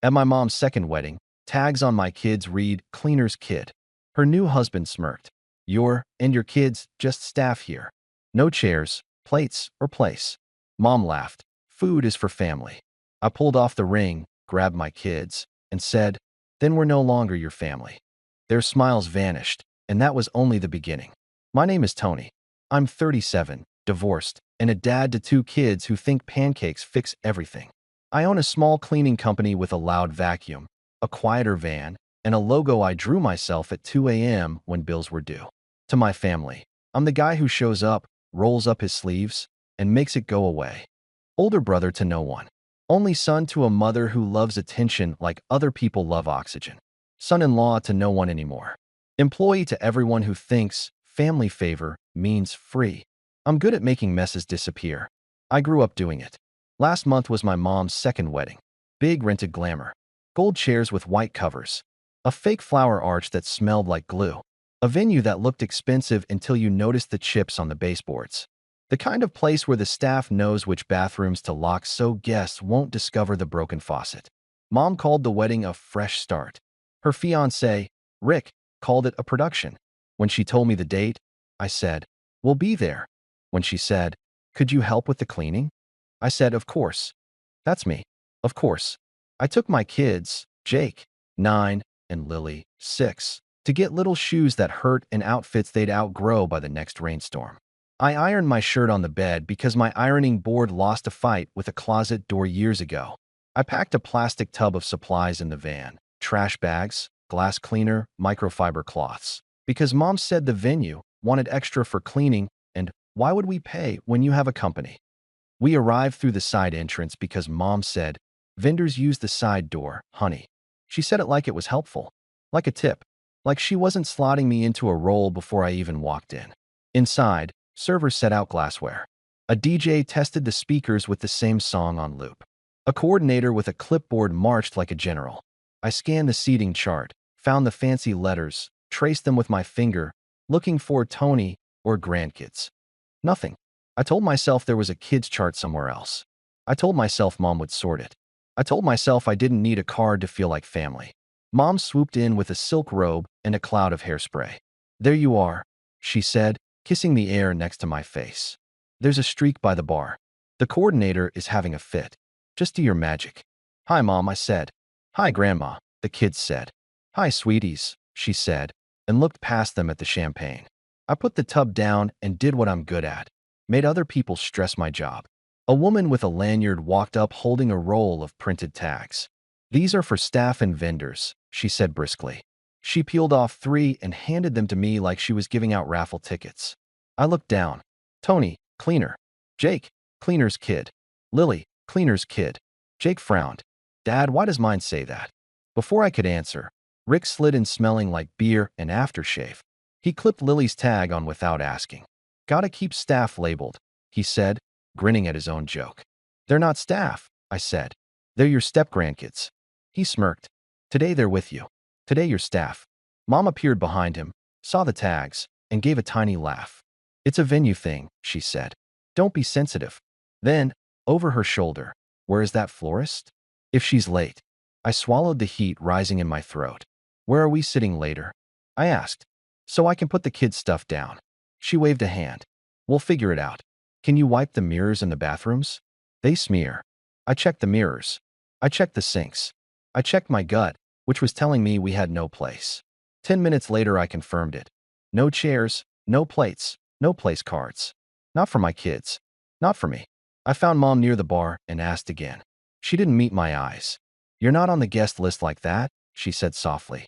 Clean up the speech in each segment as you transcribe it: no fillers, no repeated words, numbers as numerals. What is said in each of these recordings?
At my mom's second wedding, tags on my kids read cleaner's kid. Her new husband smirked. Your and your kids just staff here. No chairs, plates, or place. Mom laughed. Food is for family. I pulled off the ring, grabbed my kids, and said, then we're no longer your family. Their smiles vanished, and that was only the beginning. My name is Tony. I'm 37, divorced, and a dad to two kids who think pancakes fix everything. I own a small cleaning company with a loud vacuum, a quieter van, and a logo I drew myself at 2 a.m. when bills were due. To my family, I'm the guy who shows up, rolls up his sleeves, and makes it go away. Older brother to no one. Only son to a mother who loves attention like other people love oxygen. Son-in-law to no one anymore. Employee to everyone who thinks family favor means free. I'm good at making messes disappear. I grew up doing it. Last month was my mom's second wedding. Big rented glamour. Gold chairs with white covers. A fake flower arch that smelled like glue. A venue that looked expensive until you noticed the chips on the baseboards. The kind of place where the staff knows which bathrooms to lock so guests won't discover the broken faucet. Mom called the wedding a fresh start. Her fiancé, Rick, called it a production. When she told me the date, I said, we'll be there. When she said, could you help with the cleaning? I said, of course. That's me. Of course. I took my kids, Jake, 9, and Lily, 6, to get little shoes that hurt and outfits they'd outgrow by the next rainstorm. I ironed my shirt on the bed because my ironing board lost a fight with a closet door years ago. I packed a plastic tub of supplies in the van, trash bags, glass cleaner, microfiber cloths, because Mom said the venue wanted extra for cleaning, and why would we pay when you have a company? We arrived through the side entrance because Mom said, vendors use the side door, honey. She said it like it was helpful, like a tip, like she wasn't slotting me into a role before I even walked in. Inside, servers set out glassware. A DJ tested the speakers with the same song on loop. A coordinator with a clipboard marched like a general. I scanned the seating chart, found the fancy letters, traced them with my finger, looking for Tony or grandkids. Nothing. I told myself there was a kids chart somewhere else. I told myself Mom would sort it. I told myself I didn't need a card to feel like family. Mom swooped in with a silk robe and a cloud of hairspray. There you are, she said, kissing the air next to my face. There's a streak by the bar. The coordinator is having a fit. Just do your magic. Hi, Mom, I said. Hi, Grandma, the kids said. Hi, sweeties, she said, and looked past them at the champagne. I put the tub down and did what I'm good at. Made other people stress my job. A woman with a lanyard walked up holding a roll of printed tags. These are for staff and vendors, she said briskly. She peeled off 3 and handed them to me like she was giving out raffle tickets. I looked down. Tony, cleaner. Jake, cleaner's kid. Lily, cleaner's kid. Jake frowned. Dad, why does mine say that? Before I could answer, Rick slid in smelling like beer and aftershave. He clipped Lily's tag on without asking. Gotta keep staff labeled, he said, grinning at his own joke. They're not staff, I said. They're your step-grandkids. He smirked. Today they're with you. Today you're staff. Mom appeared behind him, saw the tags, and gave a tiny laugh. It's a venue thing, she said. Don't be sensitive. Then, over her shoulder, where is that florist? If she's late. I swallowed the heat rising in my throat. Where are we sitting later? I asked. So I can put the kids' stuff down. She waved a hand. We'll figure it out. Can you wipe the mirrors in the bathrooms? They smear. I checked the mirrors. I checked the sinks. I checked my gut, which was telling me we had no place. 10 minutes later, I confirmed it. No chairs, no plates, no place cards. Not for my kids. Not for me. I found Mom near the bar and asked again. She didn't meet my eyes. You're not on the guest list like that, she said softly.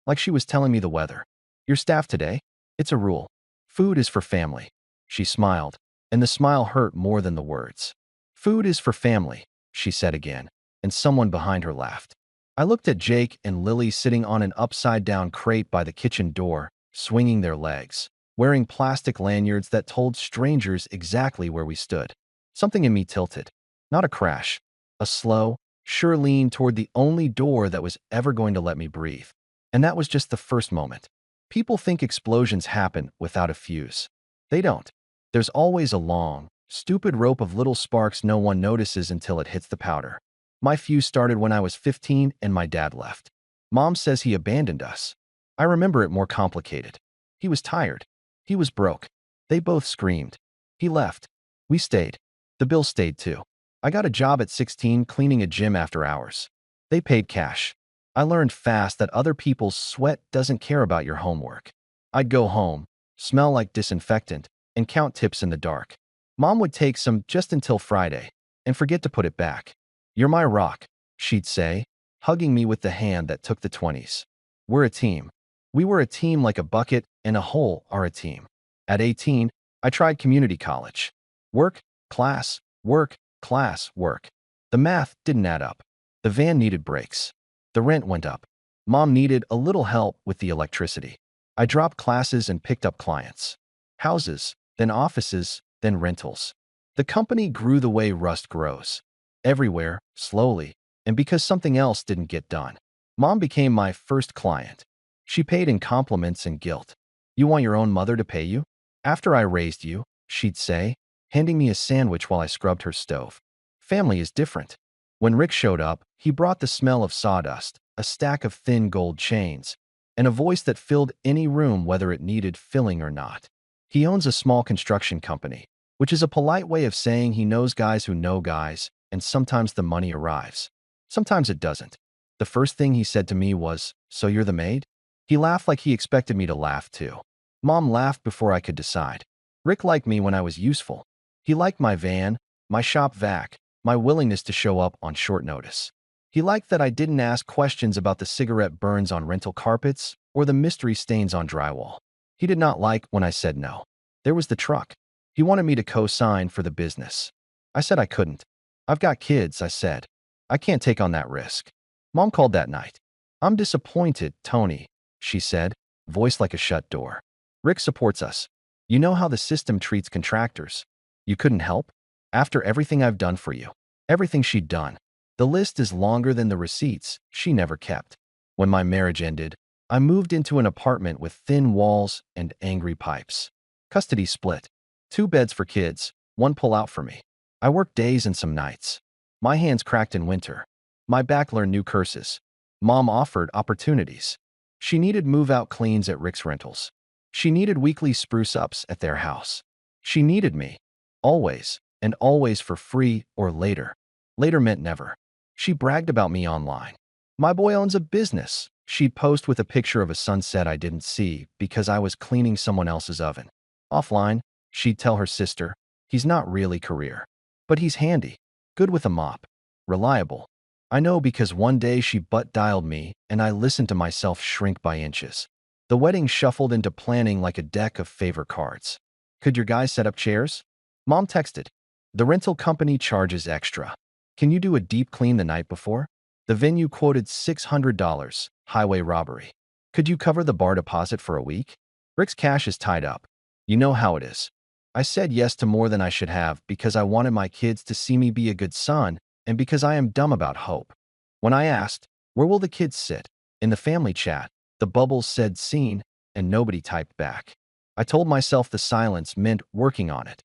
Like she was telling me the weather. Your staff today? It's a rule. Food is for family. She smiled, and the smile hurt more than the words. Food is for family, she said again, and someone behind her laughed. I looked at Jake and Lily sitting on an upside-down crate by the kitchen door, swinging their legs, wearing plastic lanyards that told strangers exactly where we stood. Something in me tilted. Not a crash. A slow, sure lean toward the only door that was ever going to let me breathe. And that was just the first moment. People think explosions happen without a fuse. They don't. There's always a long, stupid rope of little sparks no one notices until it hits the powder. My fuse started when I was 15 and my dad left. Mom says he abandoned us. I remember it more complicated. He was tired. He was broke. They both screamed. He left. We stayed. The bill stayed too. I got a job at 16 cleaning a gym after hours. They paid cash. I learned fast that other people's sweat doesn't care about your homework. I'd go home, smell like disinfectant, and count tips in the dark. Mom would take some just until Friday and forget to put it back. "You're my rock," she'd say, hugging me with the hand that took the 20s. We're a team. We were a team like a bucket and a hole are a team. At 18, I tried community college. Work, class, work, class, work. The math didn't add up. The van needed brakes. The rent went up. Mom needed a little help with the electricity. I dropped classes and picked up clients. Houses, then offices, then rentals. The company grew the way rust grows. Everywhere, slowly, and because something else didn't get done. Mom became my first client. She paid in compliments and guilt. "You want your own mother to pay you? After I raised you," she'd say, handing me a sandwich while I scrubbed her stove. Family is different. When Rick showed up, he brought the smell of sawdust, a stack of thin gold chains, and a voice that filled any room whether it needed filling or not. He owns a small construction company, which is a polite way of saying he knows guys who know guys, and sometimes the money arrives. Sometimes it doesn't. The first thing he said to me was, "So you're the maid?" He laughed like he expected me to laugh too. Mom laughed before I could decide. Rick liked me when I was useful. He liked my van, my shop vac, my willingness to show up on short notice. He liked that I didn't ask questions about the cigarette burns on rental carpets or the mystery stains on drywall. He did not like when I said no. There was the truck. He wanted me to co-sign for the business. I said I couldn't. "I've got kids," I said. "I can't take on that risk." Mom called that night. "I'm disappointed, Tony," she said, voice like a shut door. "Rick supports us. You know how the system treats contractors. You couldn't help? After everything I've done for you." Everything she'd done. The list is longer than the receipts she never kept. When my marriage ended, I moved into an apartment with thin walls and angry pipes. Custody split. 2 beds for kids, 1 pull-out for me. I worked days and some nights. My hands cracked in winter. My back learned new curses. Mom offered opportunities. She needed move-out cleans at Rick's Rentals. She needed weekly spruce-ups at their house. She needed me. Always, and always for free or later. Later meant never. She bragged about me online. "My boy owns a business." She'd post with a picture of a sunset I didn't see because I was cleaning someone else's oven. Offline, she'd tell her sister, "He's not really career. But he's handy. Good with a mop. Reliable." I know because one day she butt-dialed me and I listened to myself shrink by inches. The wedding shuffled into planning like a deck of favor cards. "Could your guys set up chairs?" Mom texted. "The rental company charges extra. Can you do a deep clean the night before?" The venue quoted $600, highway robbery. "Could you cover the bar deposit for a week?" Rick's cash is tied up. You know how it is. I said yes to more than I should have because I wanted my kids to see me be a good son and because I am dumb about hope. When I asked, "Where will the kids sit?" in the family chat, the bubbles said "seen," and nobody typed back. I told myself the silence meant working on it.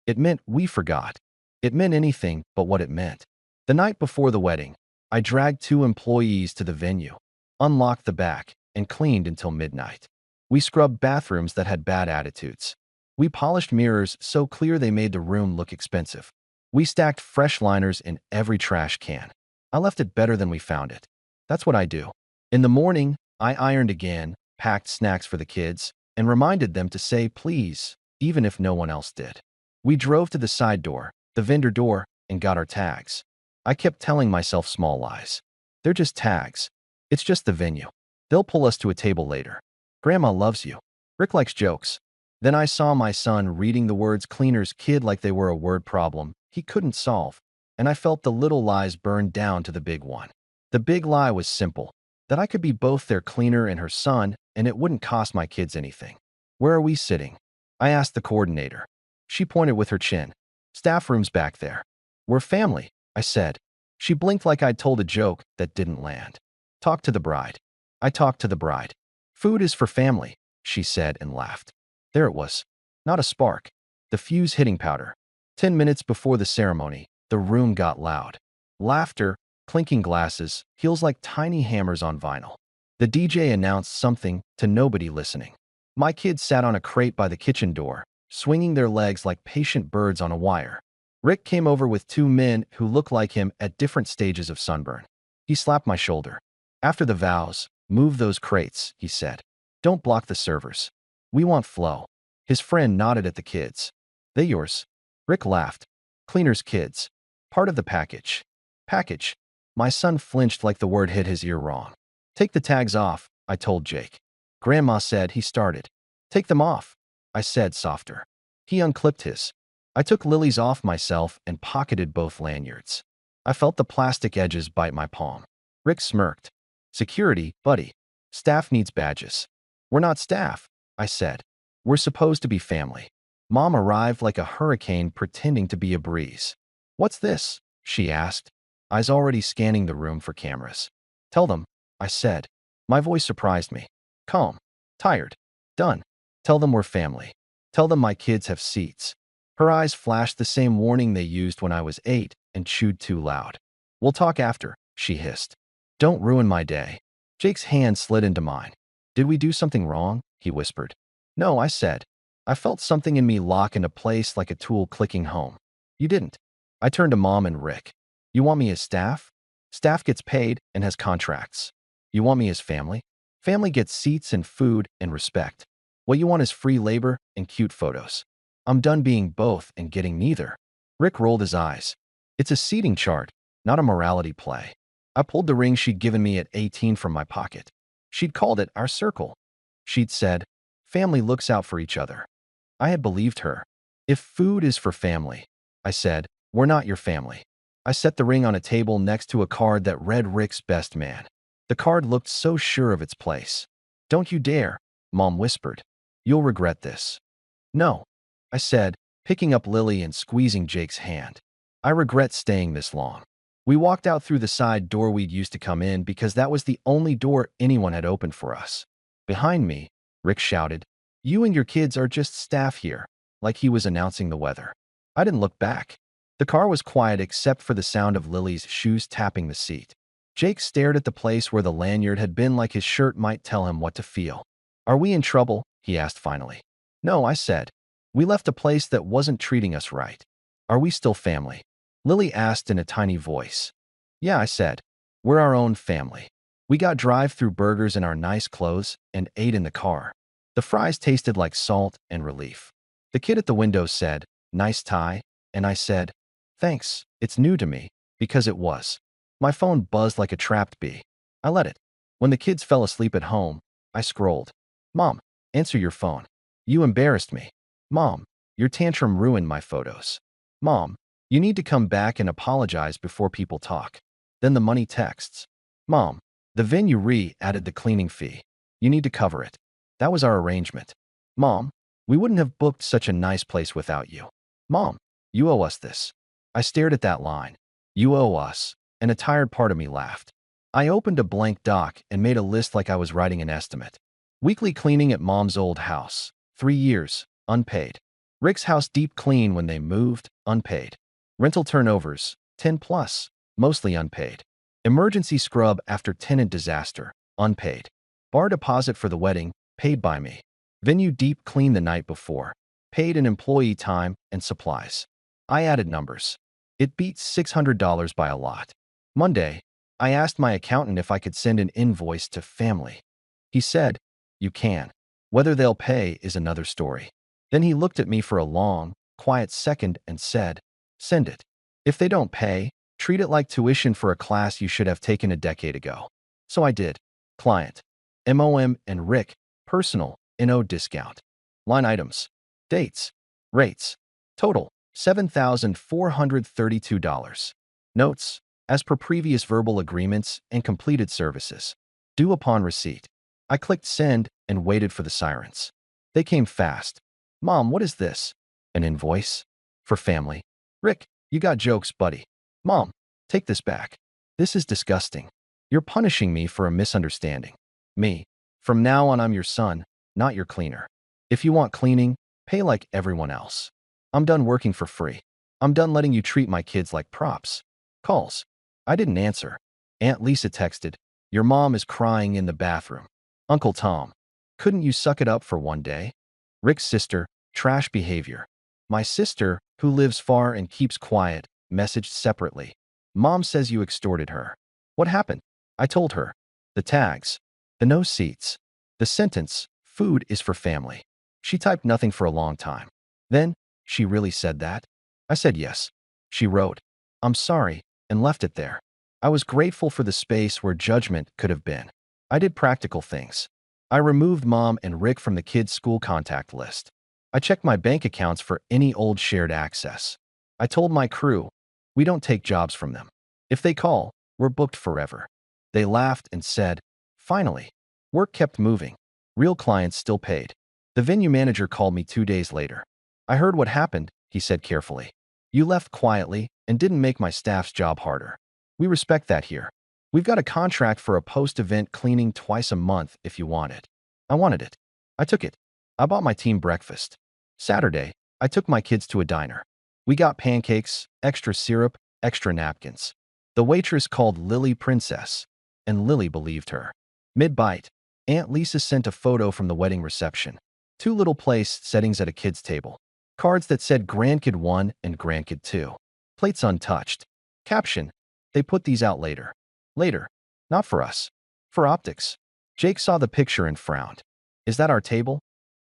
It meant we forgot. It meant anything but what it meant. The night before the wedding, I dragged 2 employees to the venue, unlocked the back, and cleaned until midnight. We scrubbed bathrooms that had bad attitudes. We polished mirrors so clear they made the room look expensive. We stacked fresh liners in every trash can. I left it better than we found it. That's what I do. In the morning, I ironed again, packed snacks for the kids, and reminded them to say please, even if no one else did. We drove to the side door, the vendor door, and got our tags. I kept telling myself small lies. They're just tags. It's just the venue. They'll pull us to a table later. Grandma loves you. Rick likes jokes. Then I saw my son reading the words cleaner's kid like they were a word problem he couldn't solve, and I felt the little lies burn down to the big one. The big lie was simple, that I could be both their cleaner and her son, and it wouldn't cost my kids anything. "Where are we sitting?" I asked the coordinator. She pointed with her chin. "Staff room's back there." "We're family," I said. She blinked like I'd told a joke that didn't land. "Talk to the bride." I talked to the bride. "Food is for family," she said and laughed. There it was. Not a spark. The fuse hitting powder. 10 minutes before the ceremony, the room got loud. Laughter, clinking glasses, heels like tiny hammers on vinyl. The DJ announced something to nobody listening. My kids sat on a crate by the kitchen door, swinging their legs like patient birds on a wire. Rick came over with two men who looked like him at different stages of sunburn. He slapped my shoulder. After the vows, move those crates, he said. Don't block the servers. We want flow. His friend nodded at the kids. They yours? Rick laughed. Cleaner's kids. Part of the package. Package. My son flinched like the word hit his ear wrong. Take the tags off, I told Jake. Grandma said he started. Take them off, I said softer. He unclipped his. I took Lily's off myself and pocketed both lanyards. I felt the plastic edges bite my palm. Rick smirked. Security, buddy. Staff needs badges. We're not staff, I said. We're supposed to be family. Mom arrived like a hurricane pretending to be a breeze. What's this? She asked, eyes already scanning the room for cameras. Tell them, I said. My voice surprised me. Calm. Tired. Done. Tell them we're family. Tell them my kids have seats. Her eyes flashed the same warning they used when I was 8 and chewed too loud. We'll talk after, she hissed. Don't ruin my day. Jake's hand slid into mine. Did we do something wrong? He whispered. No, I said. I felt something in me lock into place like a tool clicking home. You didn't. I turned to Mom and Rick. You want me as staff? Staff gets paid and has contracts. You want me as family? Family gets seats and food and respect. What you want is free labor and cute photos. I'm done being both and getting neither. Rick rolled his eyes. It's a seating chart, not a morality play. I pulled the ring she'd given me at 18 from my pocket. She'd called it our circle. She'd said, family looks out for each other. I had believed her. If food is for family, I said, we're not your family. I set the ring on a table next to a card that read Rick's best man. The card looked so sure of its place. Don't you dare, Mom whispered. You'll regret this. No, I said, picking up Lily and squeezing Jake's hand. I regret staying this long. We walked out through the side door we'd used to come in because that was the only door anyone had opened for us. Behind me, Rick shouted, you and your kids are just staff here, like he was announcing the weather. I didn't look back. The car was quiet except for the sound of Lily's shoes tapping the seat. Jake stared at the place where the lanyard had been like his shirt might tell him what to feel. Are we in trouble? He asked finally. No, I said. We left a place that wasn't treating us right. Are we still family? Lily asked in a tiny voice. Yeah, I said. We're our own family. We got drive-through burgers in our nice clothes and ate in the car. The fries tasted like salt and relief. The kid at the window said, nice tie, and I said, thanks, it's new to me, because it was. My phone buzzed like a trapped bee. I let it. When the kids fell asleep at home, I scrolled. Mom, answer your phone. You embarrassed me. Mom, your tantrum ruined my photos. Mom, you need to come back and apologize before people talk. Then the money texts. Mom, the venue added the cleaning fee. You need to cover it. That was our arrangement. Mom, we wouldn't have booked such a nice place without you. Mom, you owe us this. I stared at that line. You owe us, and a tired part of me laughed. I opened a blank doc and made a list like I was writing an estimate. Weekly cleaning at Mom's old house, 3 years, unpaid. Rick's house deep clean when they moved, unpaid. Rental turnovers, 10 plus, mostly unpaid. Emergency scrub after tenant disaster, unpaid. Bar deposit for the wedding, paid by me. Venue deep clean the night before, paid in employee time and supplies. I added numbers. It beat $600 by a lot. Monday, I asked my accountant if I could send an invoice to family. He said, you can. Whether they'll pay is another story. Then he looked at me for a long, quiet second and said, send it. If they don't pay, treat it like tuition for a class you should have taken a decade ago. So I did. Client. MOM and Rick. Personal. NO discount. Line items. Dates. Rates. Total. $7,432. Notes. As per previous verbal agreements and completed services. Due upon receipt. I clicked send and waited for the sirens. They came fast. Mom, what is this? An invoice? For family. Rick, you got jokes, buddy. Mom, take this back. This is disgusting. You're punishing me for a misunderstanding. Me. From now on, I'm your son, not your cleaner. If you want cleaning, pay like everyone else. I'm done working for free. I'm done letting you treat my kids like props. Calls. I didn't answer. Aunt Lisa texted, "Your mom is crying in the bathroom." Uncle Tom, "Couldn't you suck it up for one day?" Rick's sister, "Trash behavior." My sister, who lives far and keeps quiet, messaged separately. "Mom says you extorted her." What happened? I told her. The tags. The no seats. The sentence, "Food is for family." She typed nothing for a long time. Then, "She really said that?" I said yes. She wrote, "I'm sorry," and left it there. I was grateful for the space where judgment could have been. I did practical things. I removed Mom and Rick from the kids' school contact list. I checked my bank accounts for any old shared access. I told my crew, "We don't take jobs from them. If they call, we're booked forever." They laughed and said, "Finally." Work kept moving. Real clients still paid. The venue manager called me 2 days later. "I heard what happened," he said carefully. "You left quietly and didn't make my staff's job harder. We respect that here. We've got a contract for a post-event cleaning twice a month if you want it." I wanted it. I took it. I bought my team breakfast. Saturday, I took my kids to a diner. We got pancakes, extra syrup, extra napkins. The waitress called Lily Princess, and Lily believed her. Mid-bite, Aunt Lisa sent a photo from the wedding reception. Two little place settings at a kid's table. Cards that said Grandkid 1 and Grandkid 2. Plates untouched. Caption, "They put these out later." Later. Not for us. For optics. Jake saw the picture and frowned. "Is that our table?"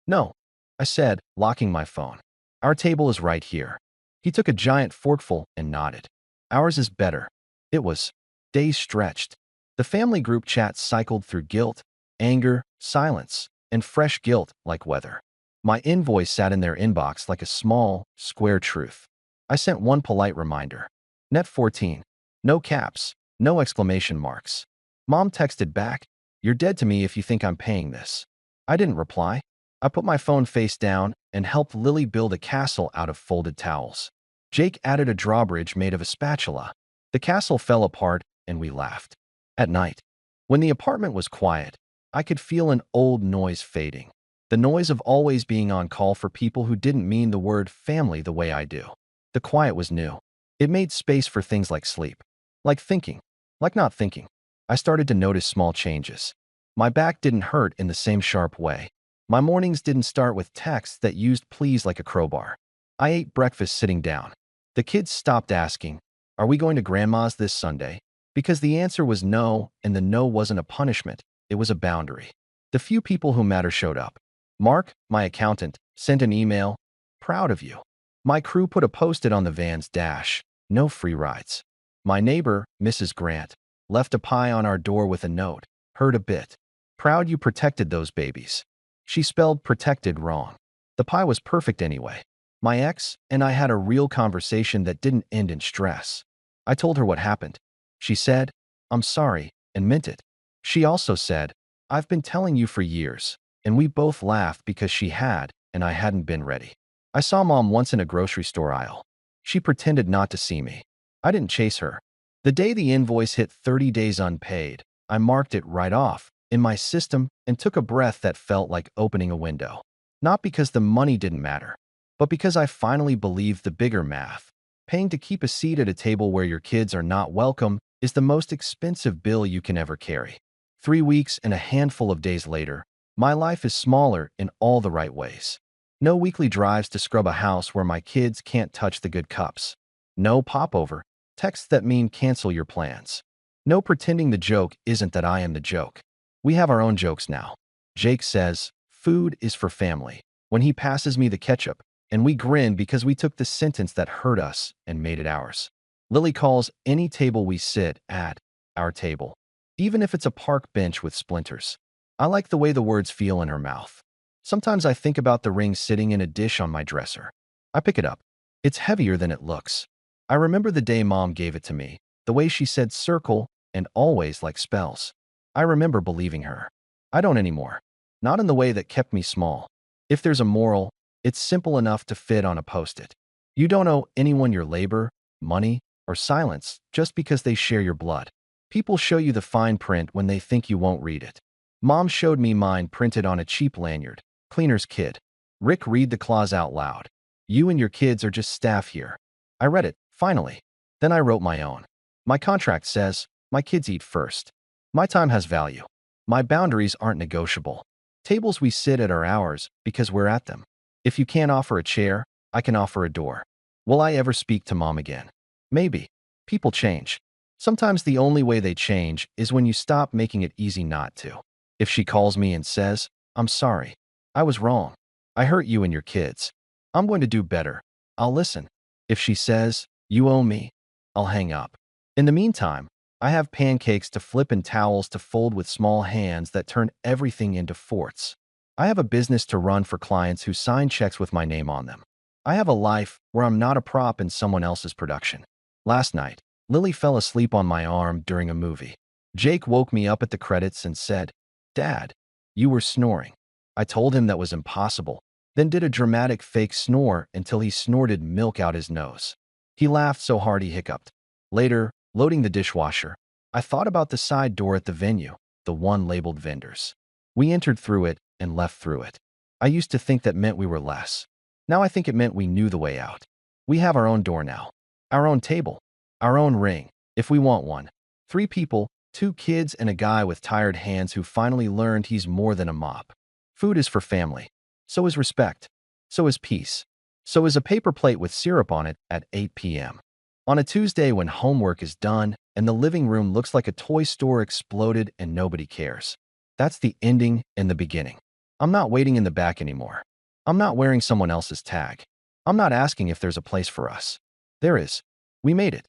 "No," I said, locking my phone. "Our table is right here." He took a giant forkful and nodded. "Ours is better." It was. Days stretched. The family group chat cycled through guilt, anger, silence, and fresh guilt like weather. My invoice sat in their inbox like a small, square truth. I sent one polite reminder. Net 14. No caps, no exclamation marks. Mom texted back, "You're dead to me if you think I'm paying this." I didn't reply. I put my phone face down and helped Lily build a castle out of folded towels. Jake added a drawbridge made of a spatula. The castle fell apart and we laughed. At night, when the apartment was quiet, I could feel an old noise fading. The noise of always being on call for people who didn't mean the word family the way I do. The quiet was new. It made space for things like sleep. Like thinking. Like not thinking. I started to notice small changes. My back didn't hurt in the same sharp way. My mornings didn't start with texts that used please like a crowbar. I ate breakfast sitting down. The kids stopped asking, "Are we going to Grandma's this Sunday?" Because the answer was no, and the no wasn't a punishment, it was a boundary. The few people who matter showed up. Mark, my accountant, sent an email, "Proud of you." My crew put a post-it on the van's dash, "No free rides." My neighbor, Mrs. Grant, left a pie on our door with a note, "Heard a bit. Proud you protected those babies." She spelled protected wrong. The pie was perfect anyway. My ex and I had a real conversation that didn't end in stress. I told her what happened. She said, "I'm sorry," and meant it. She also said, "I've been telling you for years," and we both laughed because she had, and I hadn't been ready. I saw Mom once in a grocery store aisle. She pretended not to see me. I didn't chase her. The day the invoice hit 30 days unpaid, I marked it right off in my system and took a breath that felt like opening a window. Not because the money didn't matter, but because I finally believed the bigger math. Paying to keep a seat at a table where your kids are not welcome is the most expensive bill you can ever carry. 3 weeks and a handful of days later, my life is smaller in all the right ways. No weekly drives to scrub a house where my kids can't touch the good cups. No popover, texts that mean cancel your plans. No pretending the joke isn't that I am the joke. We have our own jokes now. Jake says, "Food is for family," when he passes me the ketchup, and we grin because we took the sentence that hurt us and made it ours. Lily calls any table we sit at our table, even if it's a park bench with splinters. I like the way the words feel in her mouth. Sometimes I think about the ring sitting in a dish on my dresser. I pick it up. It's heavier than it looks. I remember the day Mom gave it to me, the way she said circle and always like spells. I remember believing her. I don't anymore. Not in the way that kept me small. If there's a moral, it's simple enough to fit on a post-it. You don't owe anyone your labor, money, or silence just because they share your blood. People show you the fine print when they think you won't read it. Mom showed me mine printed on a cheap lanyard. Cleaner's kid. Rick, read the clause out loud. "You and your kids are just staff here." I read it, finally. Then I wrote my own. My contract says my kids eat first. My time has value. My boundaries aren't negotiable. Tables we sit at are ours because we're at them. If you can't offer a chair, I can offer a door. Will I ever speak to mom again? Maybe. People change. Sometimes the only way they change is when you stop making it easy not to. If she calls me and says, I'm sorry. I was wrong. I hurt you and your kids. I'm going to do better. I'll listen. If she says, you owe me, I'll hang up. In the meantime, I have pancakes to flip and towels to fold with small hands that turn everything into forts. I have a business to run for clients who sign checks with my name on them. I have a life where I'm not a prop in someone else's production. Last night, Lily fell asleep on my arm during a movie. Jake woke me up at the credits and said, Dad, you were snoring. I told him that was impossible, then did a dramatic fake snore until he snorted milk out his nose. He laughed so hard he hiccuped. Later, loading the dishwasher, I thought about the side door at the venue, the one labeled vendors. We entered through it and left through it. I used to think that meant we were less. Now I think it meant we knew the way out. We have our own door now, our own table, our own ring, if we want one. 3 people, 2 kids and a guy with tired hands who finally learned he's more than a mop. Food is for family. So is respect. So is peace. So is a paper plate with syrup on it at 8 p.m. On a Tuesday when homework is done and the living room looks like a toy store exploded and nobody cares. That's the ending and the beginning. I'm not waiting in the back anymore. I'm not wearing someone else's tag. I'm not asking if there's a place for us. There is. We made it.